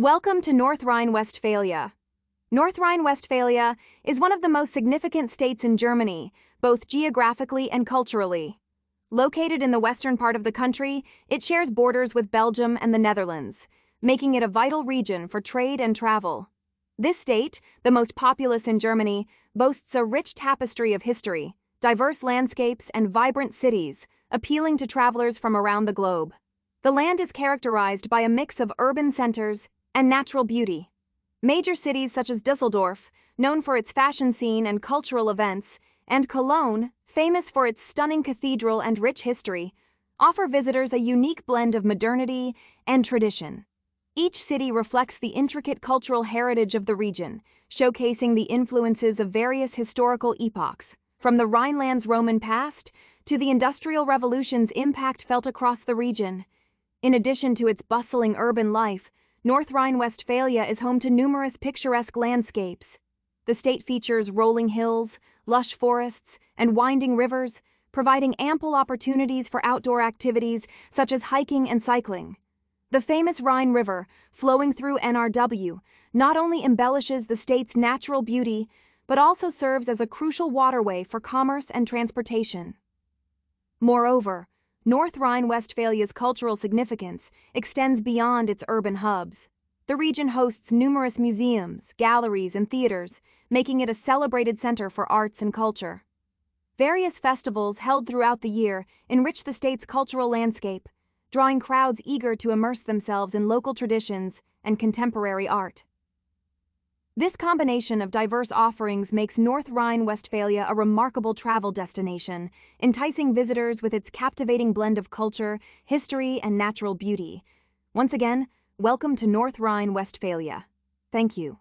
Welcome to North Rhine Westphalia. North Rhine Westphalia is one of the most significant states in Germany, both geographically and culturally. Located in the western part of the country, it shares borders with Belgium and the Netherlands, making it a vital region for trade and travel. This state, the most populous in Germany, boasts a rich tapestry of history, diverse landscapes, and vibrant cities, appealing to travelers from around the globe. The land is characterized by a mix of urban centers and natural beauty. Major cities such as Düsseldorf, known for its fashion scene and cultural events, and Cologne, famous for its stunning cathedral and rich history, offer visitors a unique blend of modernity and tradition. Each city reflects the intricate cultural heritage of the region, showcasing the influences of various historical epochs, from the Rhineland's Roman past to the Industrial Revolution's impact felt across the region. In addition to its bustling urban life, North Rhine-Westphalia is home to numerous picturesque landscapes. The state features rolling hills, lush forests, and winding rivers, providing ample opportunities for outdoor activities such as hiking and cycling. The famous Rhine River, flowing through NRW, not only embellishes the state's natural beauty, but also serves as a crucial waterway for commerce and transportation. Moreover, North Rhine-Westphalia's cultural significance extends beyond its urban hubs. The region hosts numerous museums, galleries, and theaters, making it a celebrated center for arts and culture. Various festivals held throughout the year enrich the state's cultural landscape, drawing crowds eager to immerse themselves in local traditions and contemporary art. This combination of diverse offerings makes North Rhine-Westphalia a remarkable travel destination, enticing visitors with its captivating blend of culture, history, and natural beauty. Once again, welcome to North Rhine-Westphalia. Thank you.